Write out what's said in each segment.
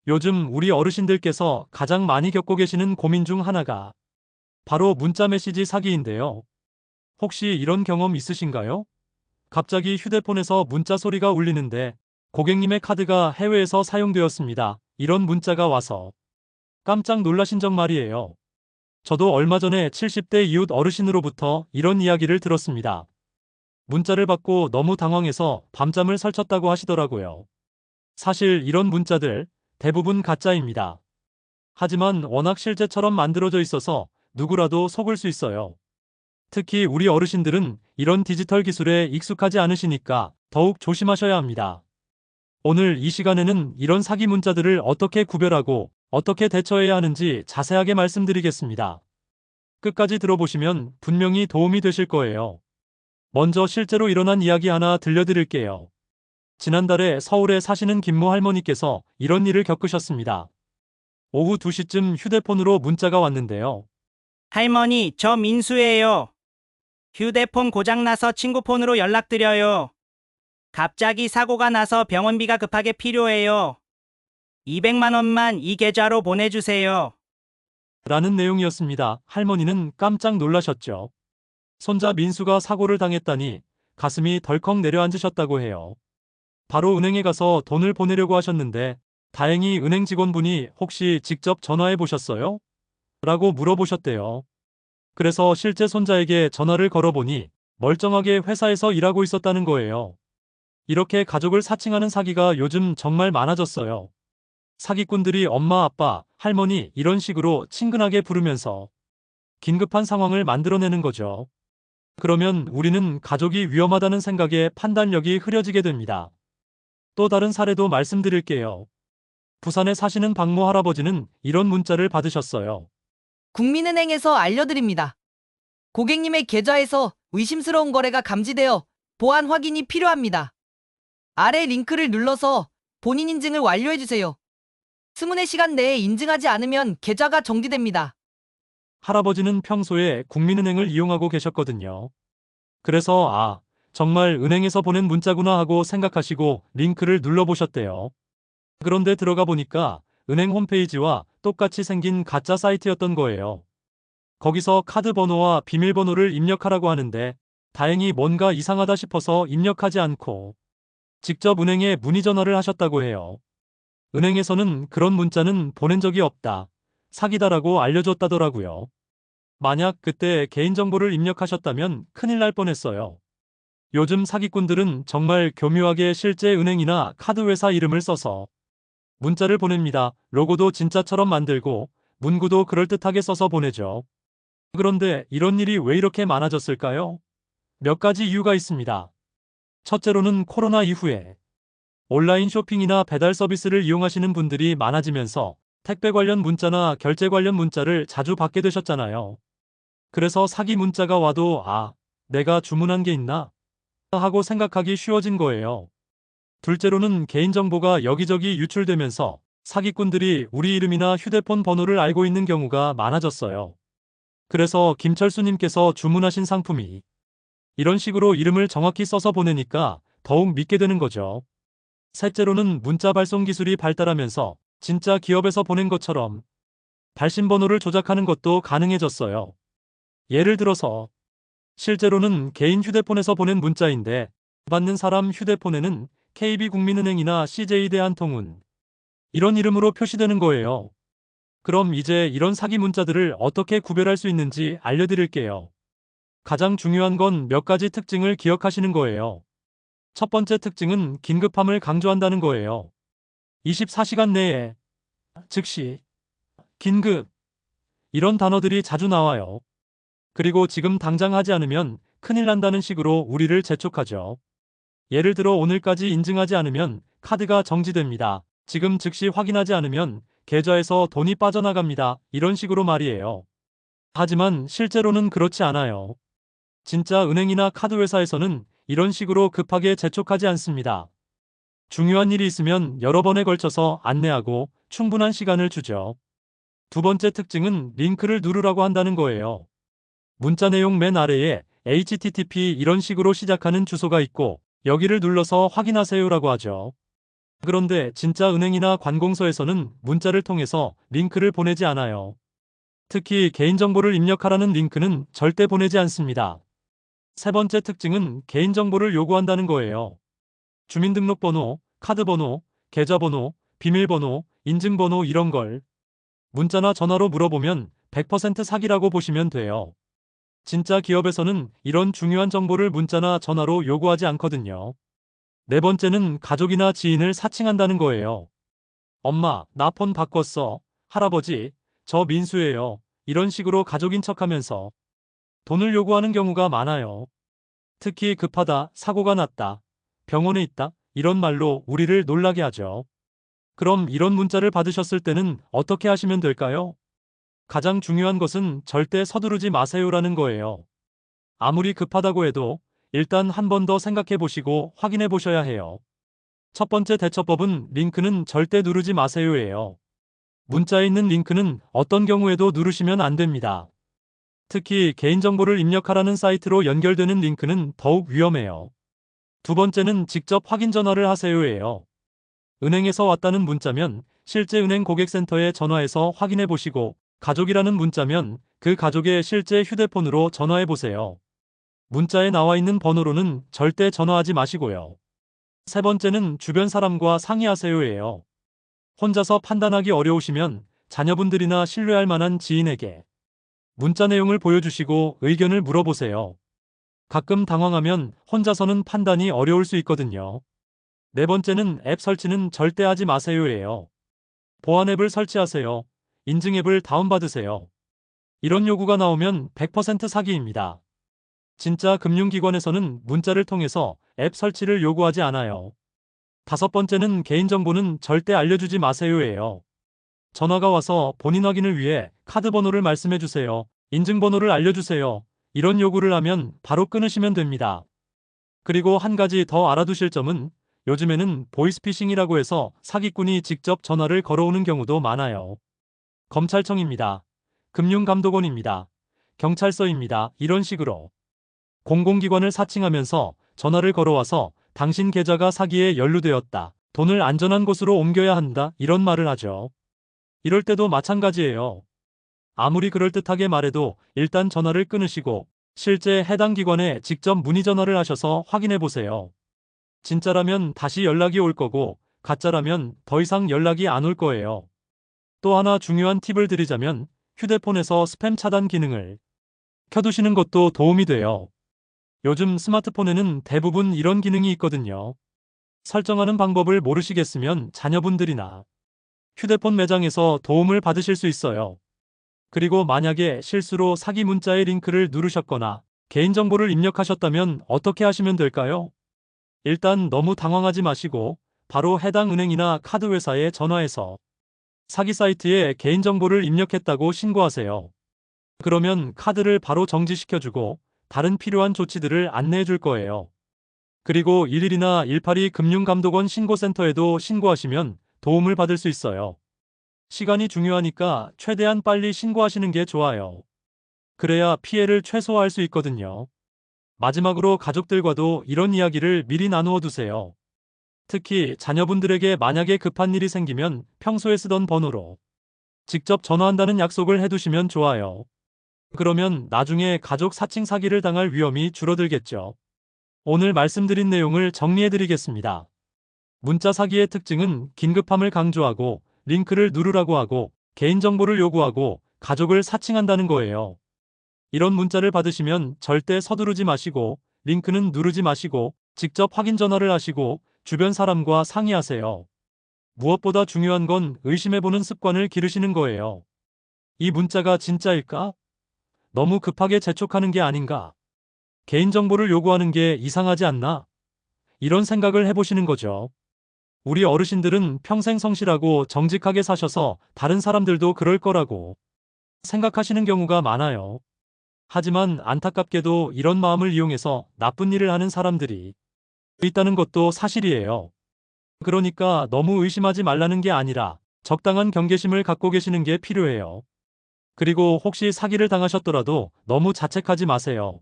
요즘 우리 어르신들께서 가장 많이 겪고 계시는 고민 중 하나가 바로 문자 메시지 사기인데요. 혹시 이런 경험 있으신가요? 갑자기 휴대폰에서 문자 소리가 울리는데 고객님의 카드가 해외에서 사용되었습니다. 이런 문자가 와서 깜짝 놀라신 적 말이에요. 저도 얼마 전에 70대 이웃 어르신으로부터 이런 이야기를 들었습니다. 문자를 받고 너무 당황해서 밤잠을 설쳤다고 하시더라고요. 사실 이런 문자들 대부분 가짜입니다. 하지만 워낙 실제처럼 만들어져 있어서 누구라도 속을 수 있어요. 특히 우리 어르신들은 이런 디지털 기술에 익숙하지 않으시니까 더욱 조심하셔야 합니다. 오늘 이 시간에는 이런 사기 문자들을 어떻게 구별하고 어떻게 대처해야 하는지 자세하게 말씀드리겠습니다. 끝까지 들어보시면 분명히 도움이 되실 거예요. 먼저 실제로 일어난 이야기 하나 들려드릴게요. 지난달에 서울에 사시는 김모 할머니께서 이런 일을 겪으셨습니다. 오후 2시쯤 휴대폰으로 문자가 왔는데요. 할머니, 저 민수예요. 휴대폰 고장나서 친구 폰으로 연락드려요. 갑자기 사고가 나서 병원비가 급하게 필요해요. 200만 원만 이 계좌로 보내주세요. 라는 내용이었습니다. 할머니는 깜짝 놀라셨죠. 손자 민수가 사고를 당했다니 가슴이 덜컥 내려앉으셨다고 해요. 바로 은행에 가서 돈을 보내려고 하셨는데 다행히 은행 직원분이 혹시 직접 전화해 보셨어요? 라고 물어보셨대요. 그래서 실제 손자에게 전화를 걸어보니 멀쩡하게 회사에서 일하고 있었다는 거예요. 이렇게 가족을 사칭하는 사기가 요즘 정말 많아졌어요. 사기꾼들이 엄마, 아빠, 할머니 이런 식으로 친근하게 부르면서 긴급한 상황을 만들어내는 거죠. 그러면 우리는 가족이 위험하다는 생각에 판단력이 흐려지게 됩니다. 또 다른 사례도 말씀드릴게요. 부산에 사시는 박모 할아버지는 이런 문자를 받으셨어요. 국민은행에서 알려드립니다. 고객님의 계좌에서 의심스러운 거래가 감지되어 보안 확인이 필요합니다. 아래 링크를 눌러서 본인 인증을 완료해주세요. 24시간 내에 인증하지 않으면 계좌가 정지됩니다. 할아버지는 평소에 국민은행을 이용하고 계셨거든요. 그래서 정말 은행에서 보낸 문자구나 하고 생각하시고 링크를 눌러보셨대요. 그런데 들어가 보니까 은행 홈페이지와 똑같이 생긴 가짜 사이트였던 거예요. 거기서 카드 번호와 비밀번호를 입력하라고 하는데 다행히 뭔가 이상하다 싶어서 입력하지 않고 직접 은행에 문의 전화를 하셨다고 해요. 은행에서는 그런 문자는 보낸 적이 없다. 사기다라고 알려줬다더라고요. 만약 그때 개인정보를 입력하셨다면 큰일 날 뻔했어요. 요즘 사기꾼들은 정말 교묘하게 실제 은행이나 카드회사 이름을 써서 문자를 보냅니다. 로고도 진짜처럼 만들고 문구도 그럴듯하게 써서 보내죠. 그런데 이런 일이 왜 이렇게 많아졌을까요? 몇 가지 이유가 있습니다. 첫째로는 코로나 이후에 온라인 쇼핑이나 배달 서비스를 이용하시는 분들이 많아지면서 택배 관련 문자나 결제 관련 문자를 자주 받게 되셨잖아요. 그래서 사기 문자가 와도 내가 주문한 게 있나? 하고 생각하기 쉬워진 거예요. 둘째로는 개인정보가 여기저기 유출되면서 사기꾼들이 우리 이름이나 휴대폰 번호를 알고 있는 경우가 많아졌어요. 그래서 김철수님께서 주문하신 상품이 이런 식으로 이름을 정확히 써서 보내니까 더욱 믿게 되는 거죠. 셋째로는 문자 발송 기술이 발달하면서 진짜 기업에서 보낸 것처럼 발신 번호를 조작하는 것도 가능해졌어요. 예를 들어서 실제로는 개인 휴대폰에서 보낸 문자인데 받는 사람 휴대폰에는 KB국민은행이나 CJ대한통운 이런 이름으로 표시되는 거예요. 그럼 이제 이런 사기 문자들을 어떻게 구별할 수 있는지 알려드릴게요. 가장 중요한 건 몇 가지 특징을 기억하시는 거예요. 첫 번째 특징은 긴급함을 강조한다는 거예요. 24시간 내에, 즉시, 긴급, 이런 단어들이 자주 나와요. 그리고 지금 당장 하지 않으면 큰일 난다는 식으로 우리를 재촉하죠. 예를 들어 오늘까지 인증하지 않으면 카드가 정지됩니다. 지금 즉시 확인하지 않으면 계좌에서 돈이 빠져나갑니다. 이런 식으로 말이에요. 하지만 실제로는 그렇지 않아요. 진짜 은행이나 카드 회사에서는 이런 식으로 급하게 재촉하지 않습니다. 중요한 일이 있으면 여러 번에 걸쳐서 안내하고 충분한 시간을 주죠. 두 번째 특징은 링크를 누르라고 한다는 거예요. 문자 내용 맨 아래에 http 이런 식으로 시작하는 주소가 있고 여기를 눌러서 확인하세요라고 하죠. 그런데 진짜 은행이나 관공서에서는 문자를 통해서 링크를 보내지 않아요. 특히 개인정보를 입력하라는 링크는 절대 보내지 않습니다. 세 번째 특징은 개인정보를 요구한다는 거예요. 주민등록번호, 카드번호, 계좌번호, 비밀번호, 인증번호 이런 걸 문자나 전화로 물어보면 100% 사기라고 보시면 돼요. 진짜 기업에서는 이런 중요한 정보를 문자나 전화로 요구하지 않거든요. 네 번째는 가족이나 지인을 사칭한다는 거예요. 엄마, 나 폰 바꿨어. 할아버지, 저 민수예요. 이런 식으로 가족인 척하면서 돈을 요구하는 경우가 많아요. 특히 급하다, 사고가 났다, 병원에 있다, 이런 말로 우리를 놀라게 하죠. 그럼 이런 문자를 받으셨을 때는 어떻게 하시면 될까요? 가장 중요한 것은 절대 서두르지 마세요라는 거예요. 아무리 급하다고 해도 일단 한 번 더 생각해 보시고 확인해 보셔야 해요. 첫 번째 대처법은 링크는 절대 누르지 마세요예요. 문자에 있는 링크는 어떤 경우에도 누르시면 안 됩니다. 특히 개인정보를 입력하라는 사이트로 연결되는 링크는 더욱 위험해요. 두 번째는 직접 확인 전화를 하세요예요. 은행에서 왔다는 문자면 실제 은행 고객센터에 전화해서 확인해 보시고, 가족이라는 문자면 그 가족의 실제 휴대폰으로 전화해 보세요. 문자에 나와 있는 번호로는 절대 전화하지 마시고요. 세 번째는 주변 사람과 상의하세요예요. 혼자서 판단하기 어려우시면 자녀분들이나 신뢰할 만한 지인에게 문자 내용을 보여주시고 의견을 물어보세요. 가끔 당황하면 혼자서는 판단이 어려울 수 있거든요. 네 번째는 앱 설치는 절대 하지 마세요예요. 보안 앱을 설치하세요. 인증 앱을 다운받으세요. 이런 요구가 나오면 100% 사기입니다. 진짜 금융기관에서는 문자를 통해서 앱 설치를 요구하지 않아요. 다섯 번째는 개인정보는 절대 알려주지 마세요예요. 전화가 와서 본인 확인을 위해 카드 번호를 말씀해 주세요. 인증번호를 알려주세요. 이런 요구를 하면 바로 끊으시면 됩니다. 그리고 한 가지 더 알아두실 점은 요즘에는 보이스피싱이라고 해서 사기꾼이 직접 전화를 걸어오는 경우도 많아요. 검찰청입니다. 금융감독원입니다. 경찰서입니다. 이런 식으로 공공기관을 사칭하면서 전화를 걸어와서 당신 계좌가 사기에 연루되었다, 돈을 안전한 곳으로 옮겨야 한다, 이런 말을 하죠. 이럴 때도 마찬가지예요. 아무리 그럴듯하게 말해도 일단 전화를 끊으시고 실제 해당 기관에 직접 문의 전화를 하셔서 확인해 보세요. 진짜라면 다시 연락이 올 거고 가짜라면 더 이상 연락이 안 올 거예요. 또 하나 중요한 팁을 드리자면 휴대폰에서 스팸 차단 기능을 켜두시는 것도 도움이 돼요. 요즘 스마트폰에는 대부분 이런 기능이 있거든요. 설정하는 방법을 모르시겠으면 자녀분들이나 휴대폰 매장에서 도움을 받으실 수 있어요. 그리고 만약에 실수로 사기 문자의 링크를 누르셨거나 개인정보를 입력하셨다면 어떻게 하시면 될까요? 일단 너무 당황하지 마시고 바로 해당 은행이나 카드 회사에 전화해서 사기 사이트에 개인정보를 입력했다고 신고하세요. 그러면 카드를 바로 정지시켜주고 다른 필요한 조치들을 안내해 줄 거예요. 그리고 112나 182 금융감독원 신고센터에도 신고하시면 도움을 받을 수 있어요. 시간이 중요하니까 최대한 빨리 신고하시는 게 좋아요. 그래야 피해를 최소화할 수 있거든요. 마지막으로 가족들과도 이런 이야기를 미리 나누어 두세요. 특히 자녀분들에게 만약에 급한 일이 생기면 평소에 쓰던 번호로 직접 전화한다는 약속을 해두시면 좋아요. 그러면 나중에 가족 사칭 사기를 당할 위험이 줄어들겠죠. 오늘 말씀드린 내용을 정리해드리겠습니다. 문자 사기의 특징은 긴급함을 강조하고 링크를 누르라고 하고 개인정보를 요구하고 가족을 사칭한다는 거예요. 이런 문자를 받으시면 절대 서두르지 마시고 링크는 누르지 마시고 직접 확인 전화를 하시고 주변 사람과 상의하세요. 무엇보다 중요한 건 의심해보는 습관을 기르시는 거예요. 이 문자가 진짜일까? 너무 급하게 재촉하는 게 아닌가? 개인정보를 요구하는 게 이상하지 않나? 이런 생각을 해보시는 거죠. 우리 어르신들은 평생 성실하고 정직하게 사셔서 다른 사람들도 그럴 거라고 생각하시는 경우가 많아요. 하지만 안타깝게도 이런 마음을 이용해서 나쁜 일을 하는 사람들이 있다는 것도 사실이에요. 그러니까 너무 의심하지 말라는 게 아니라 적당한 경계심을 갖고 계시는 게 필요해요. 그리고 혹시 사기를 당하셨더라도 너무 자책하지 마세요.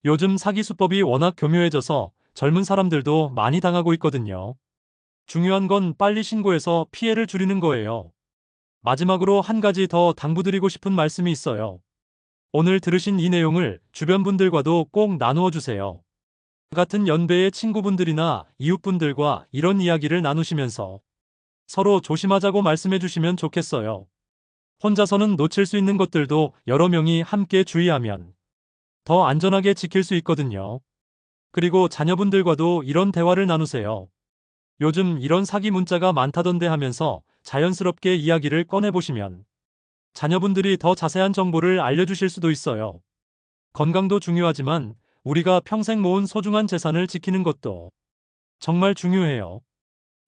요즘 사기 수법이 워낙 교묘해져서 젊은 사람들도 많이 당하고 있거든요. 중요한 건 빨리 신고해서 피해를 줄이는 거예요. 마지막으로 한 가지 더 당부드리고 싶은 말씀이 있어요. 오늘 들으신 이 내용을 주변 분들과도 꼭 나누어 주세요. 같은 연배의 친구분들이나 이웃분들과 이런 이야기를 나누시면서 서로 조심하자고 말씀해 주시면 좋겠어요. 혼자서는 놓칠 수 있는 것들도 여러 명이 함께 주의하면 더 안전하게 지킬 수 있거든요. 그리고 자녀분들과도 이런 대화를 나누세요. 요즘 이런 사기 문자가 많다던데 하면서 자연스럽게 이야기를 꺼내보시면 자녀분들이 더 자세한 정보를 알려주실 수도 있어요. 건강도 중요하지만 우리가 평생 모은 소중한 재산을 지키는 것도 정말 중요해요.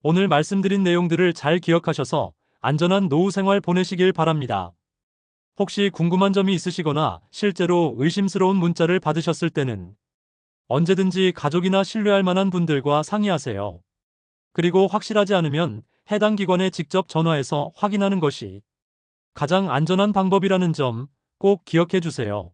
오늘 말씀드린 내용들을 잘 기억하셔서 안전한 노후 생활 보내시길 바랍니다. 혹시 궁금한 점이 있으시거나 실제로 의심스러운 문자를 받으셨을 때는 언제든지 가족이나 신뢰할 만한 분들과 상의하세요. 그리고 확실하지 않으면 해당 기관에 직접 전화해서 확인하는 것이 가장 안전한 방법이라는 점 꼭 기억해 주세요.